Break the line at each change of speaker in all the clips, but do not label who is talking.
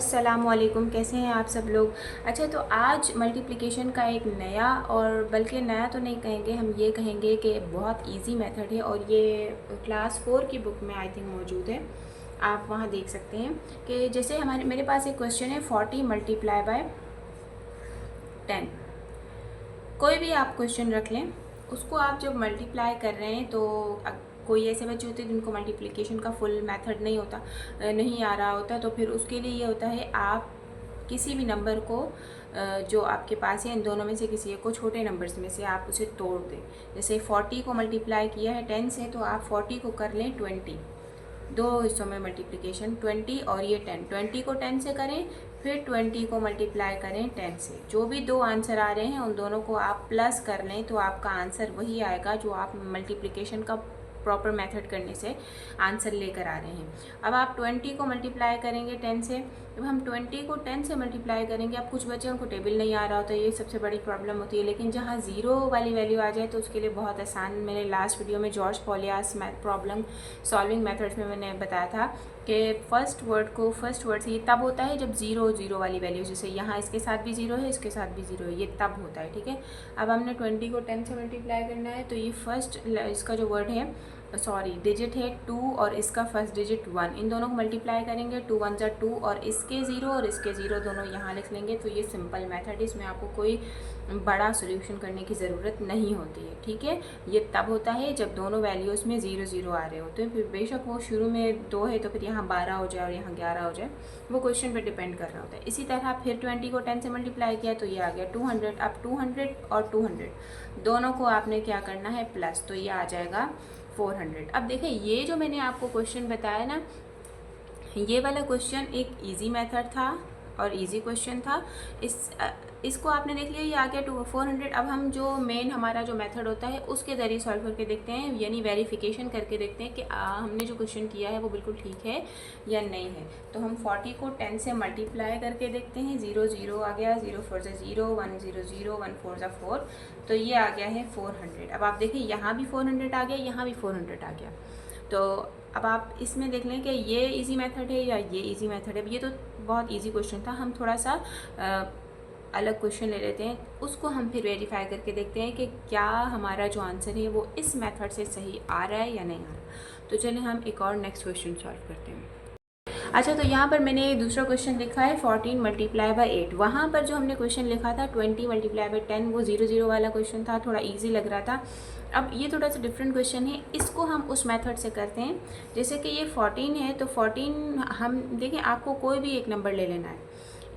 अस्सलामुअलैकुम, कैसे हैं आप सब लोग। अच्छा, तो आज मल्टीप्लिकेशन का एक नया, और बल्कि नया तो नहीं कहेंगे, हम ये कहेंगे कि बहुत इजी मेथड है और ये क्लास 4 की बुक में आई थिंक मौजूद है। आप वहाँ देख सकते हैं कि जैसे मेरे पास एक क्वेश्चन है 40 मल्टीप्लाई बाय 10। कोई भी आप क्वेश्चन रख लें, उसको आप जब मल्टीप्लाई कर रहे हैं तो कोई ऐसे बच्चे होते हैं जिनको मल्टीप्लिकेशन का फुल मेथड नहीं होता, नहीं आ रहा होता, तो फिर उसके लिए ये होता है आप किसी भी नंबर को जो आपके पास है इन दोनों में से किसी एक को छोटे नंबर्स में से आप उसे तोड़ दें। जैसे 40 को मल्टीप्लाई किया है 10 से, तो आप 40 को कर लें 20, दो हिस्सों में मल्टीप्लिकेशन 20 और ये 10। 20 को 10 से करें, फिर 20 को मल्टीप्लाई करें 10 से। जो भी दो आंसर आ रहे हैं उन दोनों को आप प्लस कर लें तो आपका आंसर वही आएगा जो आप मल्टीप्लिकेशन का प्रॉपर मेथड करने से आंसर लेकर आ रहे हैं। अब आप 20 को मल्टीप्लाई करेंगे 10 से। जब हम 20 को 10 से मल्टीप्लाई करेंगे, अब कुछ बच्चों को टेबल नहीं आ रहा होता, ये सबसे बड़ी प्रॉब्लम होती है। लेकिन जहाँ ज़ीरो वाली वैल्यू आ जाए तो उसके लिए बहुत आसान, मैंने लास्ट वीडियो में जॉर्ज पॉलियास प्रॉब्लम सॉल्विंग मेथड्स में मैंने बताया था कि फर्स्ट वर्ड से ये तब होता है जब ज़ीरो वाली वैल्यू, जैसे यहाँ इसके साथ भी ज़ीरो है, इसके साथ भी ज़ीरो है, ये तब होता है। ठीक है, अब हमने 20 को 10 से मल्टीप्लाई करना है, तो ये फर्स्ट इसका जो वर्ड है, डिजिट है 2 और इसका फर्स्ट डिजिट 1, इन दोनों को मल्टीप्लाई करेंगे, 2 1 ज़ा 2 और इसके ज़ीरो और इसके ज़ीरो दोनों यहाँ लिख लेंगे। तो ये सिंपल मेथड है, इसमें आपको कोई बड़ा सोल्यूशन करने की ज़रूरत नहीं होती है। ठीक है, ये तब होता है जब दोनों वैल्यूज़ में ज़ीरो आ रहे होते हैं। फिर बेशक वो शुरू में 2 है तो फिर यहाँ 12 हो जाए और यहाँ 11 हो जाए, वो क्वेश्चन पर डिपेंड कर रहा होता है। इसी तरह फिर 20 को 10 से मल्टीप्लाई किया तो ये आ गया 200। अब 200 और 200 दोनों को आपने क्या करना है, प्लस, तो ये आ जाएगा 400। अब देखें, ये जो मैंने आपको क्वेश्चन बताया ना, ये वाला क्वेश्चन एक इजी मेथड था और इजी क्वेश्चन था। इसको आपने देख लिया, ये आ गया 400। अब हम जो मेन हमारा जो मेथड होता है उसके ज़रिए सॉल्व करके देखते हैं, यानी वेरिफिकेशन करके देखते हैं कि हमने जो क्वेश्चन किया है वो बिल्कुल ठीक है या नहीं है। तो हम 40 को 10 से मल्टीप्लाई करके देखते हैं, 0 आ गया, 0 4 ज़ा 0, 1 0 0, 1 4 ज़ा 4, तो ये आ गया है 400। अब आप देखिए, यहाँ भी 400 आ गया, यहाँ भी 400 आ गया। तो अब आप इसमें देख लें कि ये इजी मेथड है या ये इजी मेथड है। ये तो बहुत इजी क्वेश्चन था, हम थोड़ा सा अलग क्वेश्चन ले लेते हैं, उसको हम फिर वेरीफाई करके देखते हैं कि क्या हमारा जो आंसर है वो इस मेथड से सही आ रहा है या नहीं आ रहा। तो चलिए हम एक और नेक्स्ट क्वेश्चन सॉल्व करते हैं। अच्छा, तो यहाँ पर मैंने दूसरा क्वेश्चन लिखा है 14 मल्टीप्लाई बाय 8। वहाँ पर जो हमने क्वेश्चन लिखा था 20 मल्टीप्लाई बाय 10, वो 0 वाला क्वेश्चन था, थोड़ा इजी लग रहा था। अब ये थोड़ा सा डिफरेंट क्वेश्चन है, इसको हम उस मेथड से करते हैं। जैसे कि ये 14 है, तो 14 हम देखें, आपको कोई भी एक नंबर ले लेना है,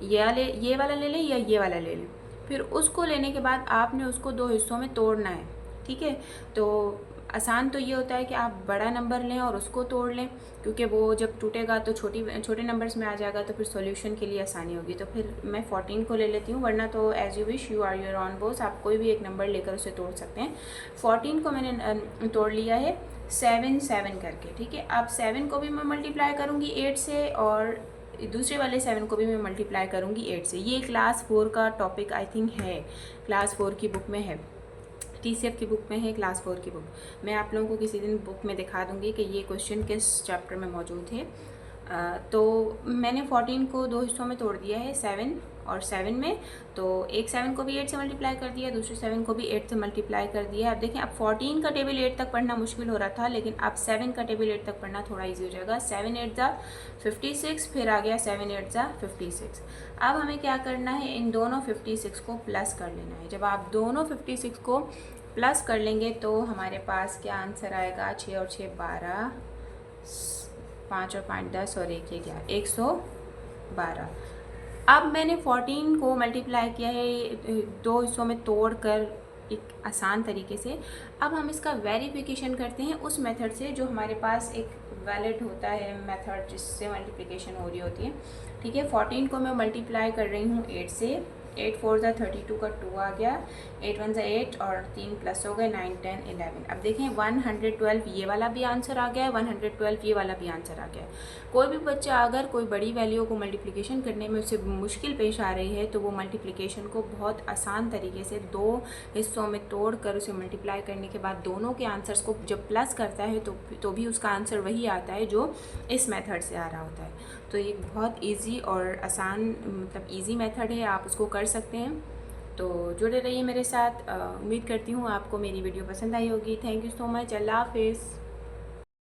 ये वाला ले लें या ये वाला ले लें। फिर उसको लेने के बाद आपने उसको दो हिस्सों में तोड़ना है। ठीक है, तो आसान तो ये होता है कि आप बड़ा नंबर लें और उसको तोड़ लें, क्योंकि वो जब टूटेगा तो छोटे नंबर्स में आ जाएगा, तो फिर सॉल्यूशन के लिए आसानी होगी। तो फिर मैं 14 को ले लेती हूँ, वरना तो as you wish, you are your own boss, आप कोई भी एक नंबर लेकर उसे तोड़ सकते हैं। 14 को मैंने तोड़ लिया है 7 करके। ठीक है, अब 7 को भी मैं मल्टीप्लाई करूँगी 8 से, और दूसरे वाले 7 को भी मैं मल्टीप्लाई करूँगी 8 से। ये क्लास 4 का टॉपिक आई थिंक है, क्लास 4 की बुक में है, TCF की बुक में है, क्लास 4 की बुक। मैं आप लोगों को किसी दिन बुक में दिखा दूँगी कि ये क्वेश्चन किस चैप्टर में मौजूद है। तो मैंने 14 को दो हिस्सों में तोड़ दिया है, 7 और 7 में। तो एक 7 को भी 8 से मल्टीप्लाई कर दिया, दूसरे 7 को भी 8 से मल्टीप्लाई कर दिया। अब देखें, अब 14 का टेबल 8 तक पढ़ना मुश्किल हो रहा था, लेकिन अब 7 का टेबल 8 तक पढ़ना थोड़ा ईजी हो जाएगा। 7 8 ज़ा 56, फिर आ गया 7 8 ज़ा 56। अब हमें क्या करना है, इन दोनों 56 को प्लस कर लेना है। जब आप दोनों 56 को प्लस कर लेंगे तो हमारे पास क्या आंसर आएगा, 6 और 6 12, 5 और 5 10 और 1 ये क्या, 112। अब मैंने 14 को मल्टीप्लाई किया है दो हिस्सों में तोड़ कर एक आसान तरीके से। अब हम इसका वेरिफिकेशन करते हैं उस मेथड से जो हमारे पास एक वैलिड होता है मेथड, जिससे मल्टीप्लिकेशन हो रही होती है। ठीक है, 14 को मैं मल्टीप्लाई कर रही हूँ 8 से, 8 4 ज़ा 32 का 2 आ गया, 8 1 ज़ा 8 और 3 प्लस हो गए 9 10 11। अब देखें 112 ये वाला भी आंसर आ गया है, 112 ये वाला भी आंसर आ गया है। कोई भी बच्चा अगर कोई बड़ी वैल्यू को मल्टीप्लिकेशन करने में उसे मुश्किल पेश आ रही है तो वो मल्टीप्लिकेशन को बहुत आसान तरीके से 2 हिस्सों में तोड़ कर उसे मल्टीप्लाई करने के बाद दोनों के आंसर्स को जब प्लस करता है तो भी उसका आंसर वही आता है जो इस मेथड से आ रहा होता है। तो ये बहुत इजी और आसान मतलब इजी मेथड है, आप उसको कर सकते हैं। तो जुड़े रहिए मेरे साथ। उम्मीद करती हूँ आपको मेरी वीडियो पसंद आई होगी। Thank you so much. अल्लाह हाफिज़।